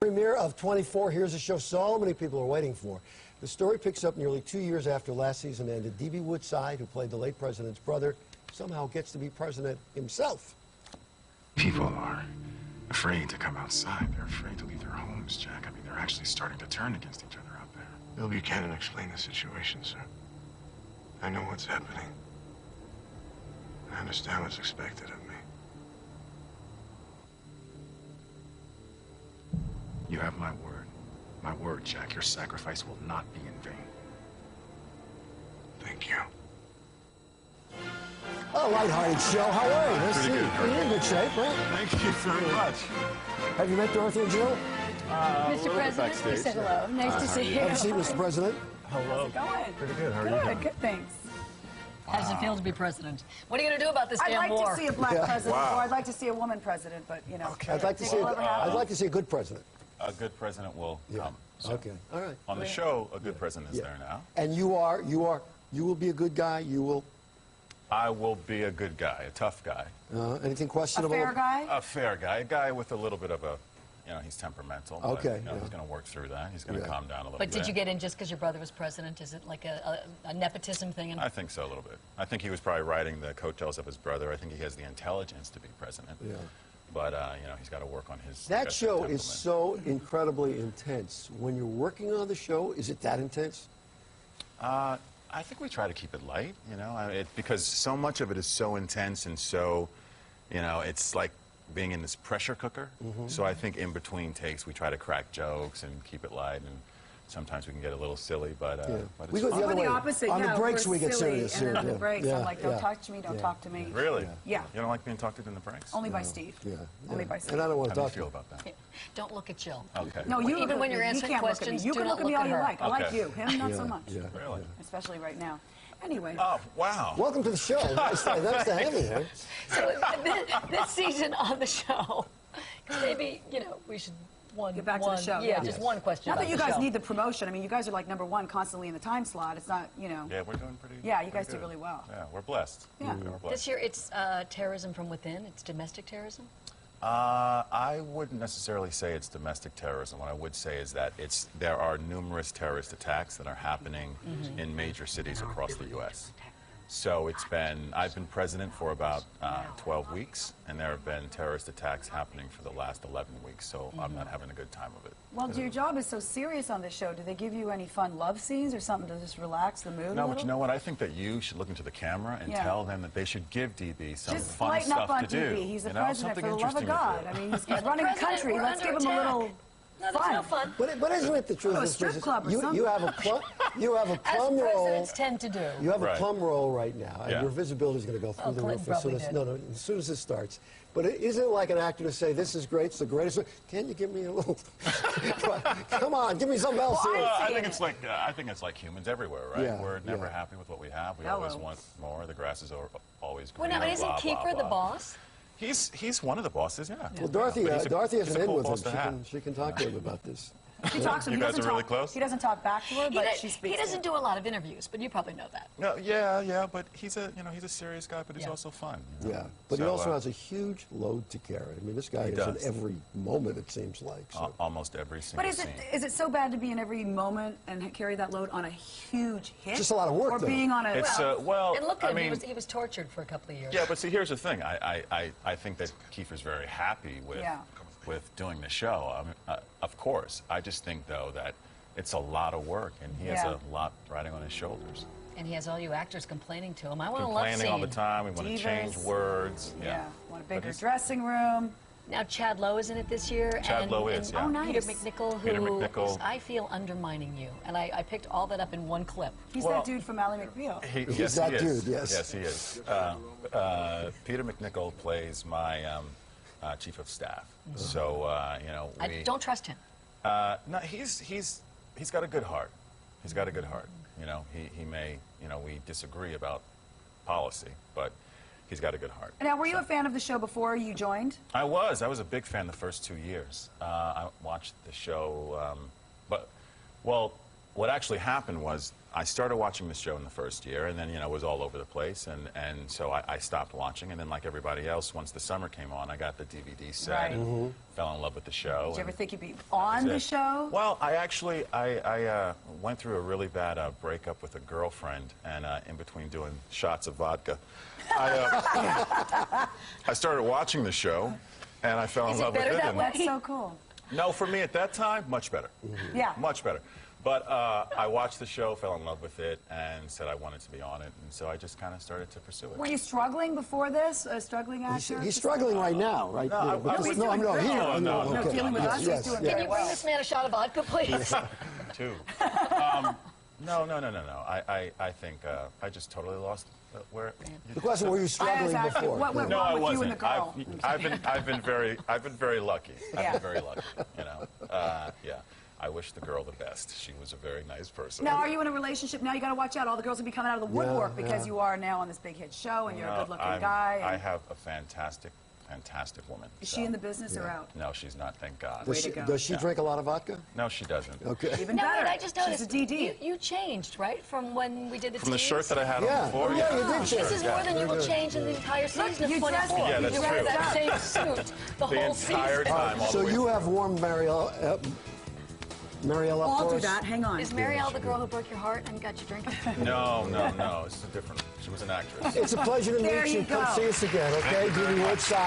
Premiere of 24. Here's a show so many people are waiting for. The story picks up nearly 2 years after last season ended. D.B. Woodside, who played the late president's brother, somehow gets to be president himself. People are afraid to come outside. They're afraid to leave their homes, Jack. I mean, they're actually starting to turn against each other out there. Bill Buchanan explained the situation, sir. I know what's happening. I understand what's expected of me. You have my word. My word, Jack. Your sacrifice will not be in vain. Thank you. A lighthearted show. How are you? Nice to see you. You're in good shape, right? Thank you very much. Have you met Dorothy and Jill? Mr. President, you said hello. Nice to see you. Have you seen Mr. President? How's it going? Pretty good. How are you doing? Good, thanks. How does it feel to be president? What are you going to do about this damn war? I'd like to see a black president, or I'd like to see a woman president, but, you know. Okay. I'd like to see a good president. A good president will come. So okay. All right. on the show, a good president is there now. And you will be a good guy. I will be a good guy, a tough guy. Anything questionable? A fair guy? A fair guy, a guy with a little bit of a, you know, he's temperamental. But, Okay. you know, he's going to work through that. He's going to calm down a little bit. But did you get in just because your brother was president? Is it like a nepotism thing? I think so, a little bit. I think he was probably riding the coattails of his brother. I think he has the intelligence to be president. Yeah. But, you know, he's got to work on his... That show is so incredibly intense. When you're working on the show, is it that intense? I think we try to keep it light, you know, because so much of it is so intense and so, you know, it's like being in this pressure cooker. So I think in between takes, we try to crack jokes and keep it light, and sometimes we can get a little silly, but it's we go fun. the other way. The opposite, on the breaks, we get silly, serious. And on the breaks, I'm like, don't talk to me, don't talk to me. Really? Yeah. You don't like being talked to in the breaks? Only by Steve. Yeah. Only by Steve. And I don't want How to do you talk feel about that? Don't look at Jill. Okay. No, you Even when you're answering questions, you do can not look at me look all at you her. like. I like Okay. you. Him, not so much. Really? Especially right now. Anyway. Oh, wow. Welcome to the show. Nice to have you here. So this season on the show, maybe, you know, we should Get back to the show. Yeah, just one question. Not that about you the guys show. need the promotion. I mean, you guys are like #1 constantly in the time slot. It's not, you know. Yeah, we're doing pretty Yeah, you guys pretty do good. really well. Yeah, we're blessed. Yeah. We're blessed. This year, it's terrorism from within. It's domestic terrorism. I wouldn't necessarily say it's domestic terrorism. What I would say is that there are numerous terrorist attacks that are happening in major cities across the U.S. So I've been president for about 12 weeks, and there have been terrorist attacks happening for the last 11 weeks, so I'm not having a good time of it. Well, your job is so serious on this show. Do they give you any fun love scenes or something to just relax the mood a No, little? but you know what? I think that you should look into the camera and tell them that they should give DB some just fun lighten stuff up on to do. TV. He's the you know, president, something for the love of interesting to God. do. I mean, he's running the country. We're Let's give under him a attack. little No, there's no fun. But isn't it the truth? Oh, a of this strip business? club or something. You have a plum As role. presidents tend to do. You have a Right. plum roll right now, and Yeah. your visibility is going to go through the Clinton roof as soon probably as as soon as this starts. But isn't it like an actor to say, "This is great, it's the greatest"? Can you give me a little? Come on, give me something else here. I think it's like humans everywhere, right? Yeah, We're never yeah. happy with what we have. We Hello. always want more. The grass is always Well, greener. now, isn't blah, Kiefer blah, the blah. boss? He's one of the bosses, yeah. Well, Dorothy But has he's an a in cool with boss him. to have. She can talk to him about this. She talks to him. You He guys doesn't are really talk- close? He doesn't talk back to her, but she speaks. He doesn't do a lot of interviews, but you probably know that. No, yeah, but he's a serious guy, but he's also fun. You know? Yeah, but he So, also has a huge load to carry. I mean, this guy is in does. every moment, it seems like. So. Almost every single But scene. is it so bad to be in every moment and carry that load on a huge hit? Just a lot of work, Or though. being on a... It's well, And look at I him, mean, he was tortured for a couple of years. yeah, but see, here's the thing. I think that Kiefer's very happy with doing the show. I mean, of course. I just think, though, that it's a lot of work, and he has a lot riding on his shoulders. And he has all you actors complaining to him. I want a love Complaining scene. all the time. We want to Divas. change words. Yeah. Want a bigger he's- dressing room. Now Chad Lowe is in it this year. Chad Lowe is, yeah. Oh, nice. Peter McNichol, Peter who McNichol. is, I feel, undermining you. And I picked all that up in one clip. He's Well- that dude from Ally McBeal. He's that he is. dude, yes. Yes, he is. Peter McNichol plays my chief of staff. So, you know, I don't trust him. no, he's got a good heart. He's got a good heart. You know, he may, you know, we disagree about policy, but he's got a good heart. Now, were you a fan of the show before you joined? I was a big fan the first 2 years. I watched the show, but, well, what actually happened was I started watching the show in the first year, and then, you know, it was all over the place, and so I stopped watching, and then like everybody else, once the summer came on, I got the DVD set, Right. and fell in love with the show. Did you ever and think you'd be on that the was it. show? Well, I went through a really bad breakup with a girlfriend, and in between doing shots of vodka, I started watching the show, and I fell in Is it love with better it. that and- way? That's so cool. No, for me at that time, much better. Yeah. Much better. But I watched the show, fell in love with it, and said I wanted to be on it, and so I just kind of started to pursue it. Were you struggling before this? A struggling actor? He's struggling right now, right? No, I was no, doing great. here. No, okay. No, dealing with us, he's Yes, doing yes. Can you bring this man a shot of vodka, please? Too. No. I think I just totally lost where. The question: were you I was struggling asking, before? what went No, wrong I with wasn't. you and the girl? I've been very lucky. I've Yeah. been very lucky. You know. Yeah. I wish the girl the best. She was a very nice person. Now, are you in a relationship? Now you got to watch out. All the girls will be coming out of the woodwork because yeah. you are now on this big hit show and you're a No, good-looking guy. I and- have a fantastic woman. Is she in the business or out? No, she's not. Thank God. Does to she, go. does she drink a lot of vodka? No, she doesn't. Okay. Even No, better. wait, I just noticed. She's a DD. You changed, right? From when we did the From the teams? shirt that I had Yeah. on before. Oh, yeah, you did This change. is more than you will change in the entire season of you 24. dressed- Yeah, that's you wear true. that same suit the The whole entire season. time. All So the way you through. have warmed Marielle up I'll for do us? that. Hang on. Is Marielle the girl who broke your heart and got you drinking? No. This is a different. She was an actress. It's a pleasure to There meet you you. Come go. see us again, okay? Dee Woodside.